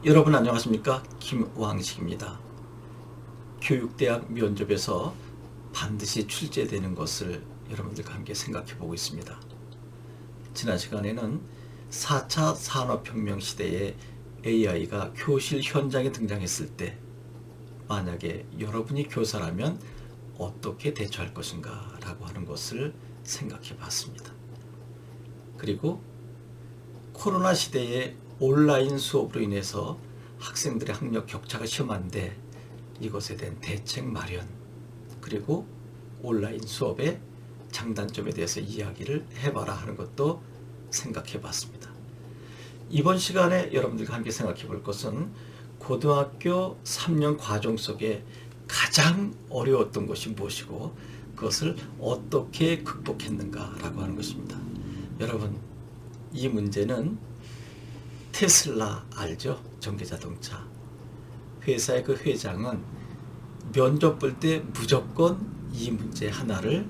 여러분 안녕하십니까? 김왕식입니다. 교육대학 면접에서 반드시 출제되는 것을 여러분들과 함께 생각해 보고 있습니다. 지난 시간에는 4차 산업혁명 시대에 AI가 교실 현장에 등장했을 때 만약에 여러분이 교사라면 어떻게 대처할 것인가 라고 하는 것을 생각해 봤습니다. 그리고 코로나 시대에 온라인 수업으로 인해서 학생들의 학력 격차가 심한데 이것에 대한 대책 마련, 그리고 온라인 수업의 장단점에 대해서 이야기를 해봐라 하는 것도 생각해 봤습니다. 이번 시간에 여러분들과 함께 생각해 볼 것은 고등학교 3년 과정 속에 가장 어려웠던 것이 무엇이고 그것을 어떻게 극복했는가라고 하는 것입니다. 여러분, 이 문제는 테슬라 알죠? 전기자동차. 회사의 그 회장은 면접 볼 때 무조건 이 문제 하나를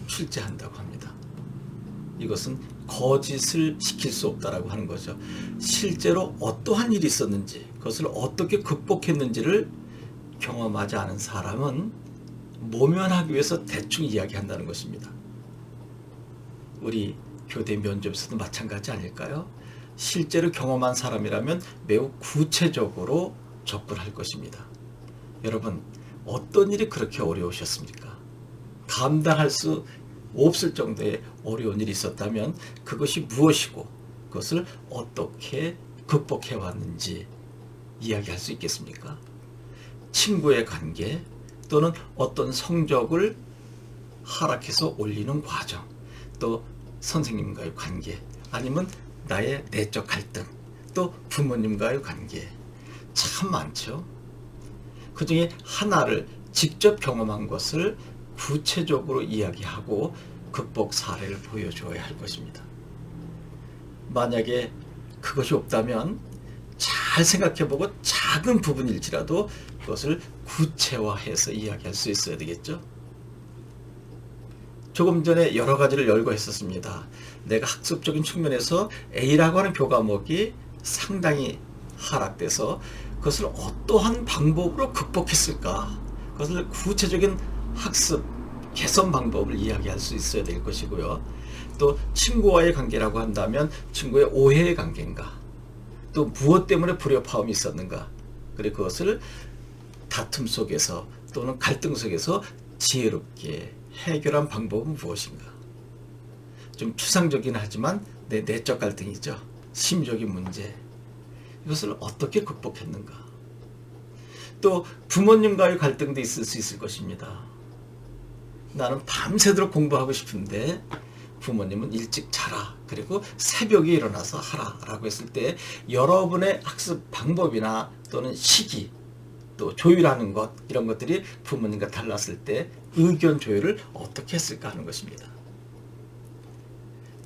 출제한다고 합니다. 이것은 거짓을 시킬 수 없다라고 하는 거죠. 실제로 어떠한 일이 있었는지, 그것을 어떻게 극복했는지를 경험하지 않은 사람은 모면하기 위해서 대충 이야기한다는 것입니다. 우리 교대 면접에서도 마찬가지 아닐까요? 실제로 경험한 사람이라면 매우 구체적으로 접근할 것입니다. 여러분, 어떤 일이 그렇게 어려우셨습니까? 감당할 수 없을 정도의 어려운 일이 있었다면 그것이 무엇이고 그것을 어떻게 극복해 왔는지 이야기할 수 있겠습니까? 친구의 관계 또는 어떤 성적을 하락해서 올리는 과정, 또 선생님과의 관계, 아니면 나의 내적 갈등, 또 부모님과의 관계, 참 많죠. 그 중에 하나를 직접 경험한 것을 구체적으로 이야기하고 극복 사례를 보여줘야 할 것입니다. 만약에 그것이 없다면 잘 생각해보고 작은 부분일지라도 그것을 구체화해서 이야기할 수 있어야 되겠죠. 조금 전에 여러 가지를 열거했었습니다. 내가 학습적인 측면에서 A라고 하는 교과목이 상당히 하락돼서 그것을 어떠한 방법으로 극복했을까? 그것을 구체적인 학습 개선 방법을 이야기할 수 있어야 될 것이고요. 또 친구와의 관계라고 한다면 친구의 오해의 관계인가? 또 무엇 때문에 불협화음이 있었는가? 그리고 그것을 다툼 속에서 또는 갈등 속에서 지혜롭게 해결한 방법은 무엇인가? 좀 추상적이긴 하지만 내 내적 갈등이죠. 심적인 문제. 이것을 어떻게 극복했는가? 또 부모님과의 갈등도 있을 수 있을 것입니다. 나는 밤새도록 공부하고 싶은데 부모님은 일찍 자라, 그리고 새벽에 일어나서 하라 라고 했을 때 여러분의 학습 방법이나 또는 시기, 또 조율하는 것, 이런 것들이 부모님과 달랐을 때 의견 조율을 어떻게 했을까 하는 것입니다.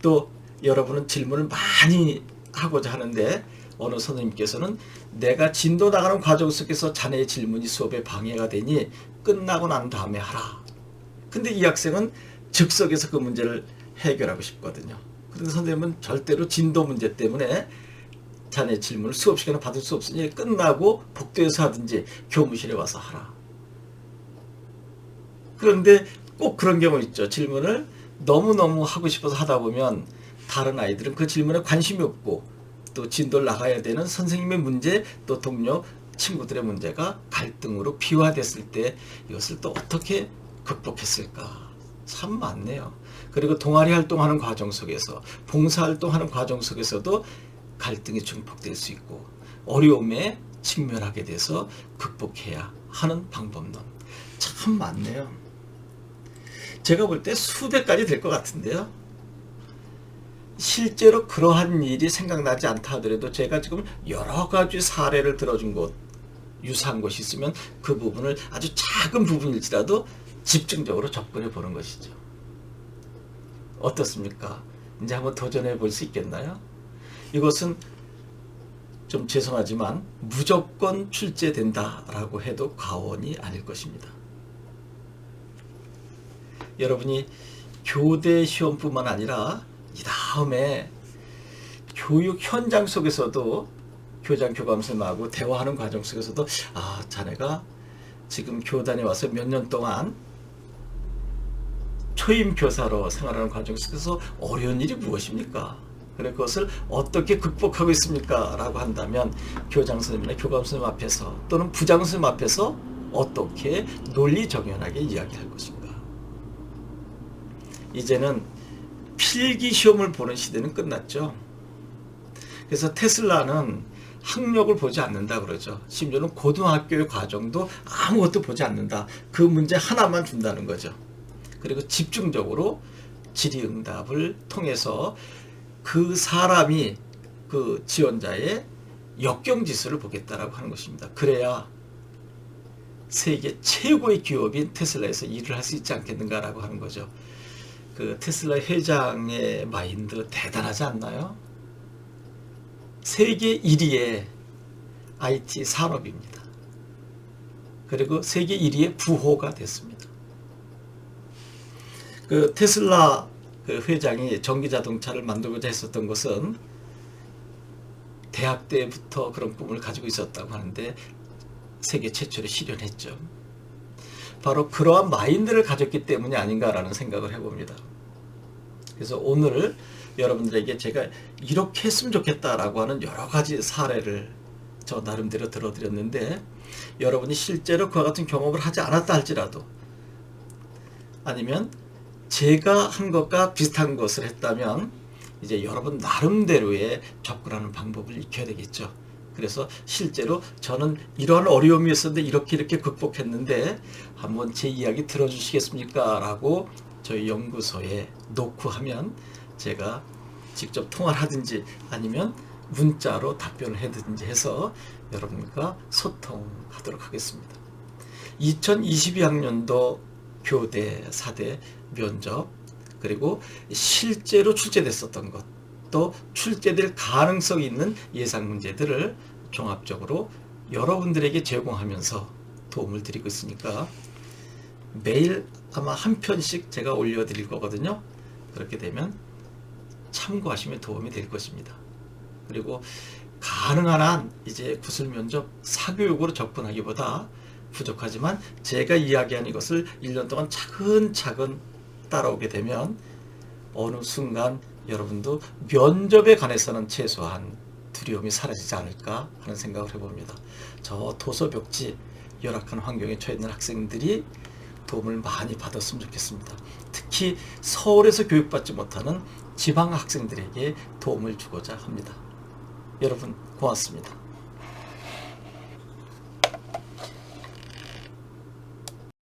또 여러분은 질문을 많이 하고자 하는데 어느 선생님께서는 내가 진도 나가는 과정 속에서 자네의 질문이 수업에 방해가 되니 끝나고 난 다음에 하라. 근데 이 학생은 즉석에서 그 문제를 해결하고 싶거든요. 그런데 선생님은 절대로 진도 문제 때문에 자네 질문을 수업 시간에 받을 수 없으니 끝나고 복도에서 하든지 교무실에 와서 하라. 그런데 꼭 그런 경우 있죠. 질문을 너무너무 하고 싶어서 하다 보면 다른 아이들은 그 질문에 관심이 없고 또 진도를 나가야 되는 선생님의 문제, 또 동료 친구들의 문제가 갈등으로 비화됐을 때 이것을 또 어떻게 극복했을까? 참 많네요. 그리고 동아리 활동하는 과정 속에서, 봉사활동하는 과정 속에서도 갈등이 증폭될 수 있고 어려움에 직면하게 돼서 극복해야 하는 방법론 참 많네요. 제가 볼 때 수백 가지 될 것 같은데요. 실제로 그러한 일이 생각나지 않다 하더라도 제가 지금 여러 가지 사례를 들어준 것, 유사한 것이 있으면 그 부분을 아주 작은 부분일지라도 집중적으로 접근해 보는 것이죠. 어떻습니까? 이제 한번 도전해 볼 수 있겠나요? 이것은 좀 죄송하지만 무조건 출제된다라고 해도 과언이 아닐 것입니다. 여러분이 교대 시험뿐만 아니라 이 다음에 교육 현장 속에서도 교장 교감선생님하고 대화하는 과정 속에서도 아, 자네가 지금 교단에 와서 몇 년 동안 초임 교사로 생활하는 과정 속에서 어려운 일이 무엇입니까? 그래 그것을 어떻게 극복하고 있습니까? 라고 한다면 교장 선생님이나 교감 선생님 앞에서 또는 부장 선생님 앞에서 어떻게 논리정연하게 이야기할 것인가? 이제는 필기 시험을 보는 시대는 끝났죠. 그래서 테슬라는 학력을 보지 않는다 그러죠. 심지어는 고등학교의 과정도 아무것도 보지 않는다. 그 문제 하나만 준다는 거죠. 그리고 집중적으로 질의응답을 통해서 그 사람이 그 지원자의 역경지수를 보겠다라고 하는 것입니다. 그래야 세계 최고의 기업인 테슬라에서 일을 할 수 있지 않겠는가라고 하는 거죠. 그 테슬라 회장의 마인드 대단하지 않나요? 세계 1위의 IT 산업입니다. 그리고 세계 1위의 부호가 됐습니다. 그 테슬라 그 회장이 전기 자동차를 만들고자 했었던 것은 대학 때부터 그런 꿈을 가지고 있었다고 하는데 세계 최초로 실현했죠. 바로 그러한 마인드를 가졌기 때문이 아닌가라는 생각을 해봅니다. 그래서 오늘 여러분들에게 제가 이렇게 했으면 좋겠다라고 하는 여러 가지 사례를 저 나름대로 들어드렸는데 여러분이 실제로 그와 같은 경험을 하지 않았다 할지라도 아니면 제가 한 것과 비슷한 것을 했다면 이제 여러분 나름대로의 접근하는 방법을 익혀야 되겠죠. 그래서 실제로 저는 이러한 어려움이 있었는데 이렇게 극복했는데 한번 제 이야기 들어주시겠습니까? 라고 저희 연구소에 놓고 하면 제가 직접 통화를 하든지 아니면 문자로 답변을 해든지 해서 여러분과 소통하도록 하겠습니다. 2022학년도 교대 4대 면접 그리고 실제로 출제됐었던 것 또 출제될 가능성이 있는 예상 문제들을 종합적으로 여러분들에게 제공하면서 도움을 드리고 있으니까 매일 아마 한 편씩 제가 올려드릴 거거든요. 그렇게 되면 참고하시면 도움이 될 것입니다. 그리고 가능한 한 이제 구술면접 사교육으로 접근하기보다 부족하지만 제가 이야기한 이것을 1년 동안 차근차근 따라오게 되면 어느 순간 여러분도 면접에 관해서는 최소한 두려움이 사라지지 않을까 하는 생각을 해봅니다. 저 도서벽지 열악한 환경에 처해 있는 학생들이 도움을 많이 받았으면 좋겠습니다. 특히 서울에서 교육받지 못하는 지방 학생들에게 도움을 주고자 합니다. 여러분 고맙습니다.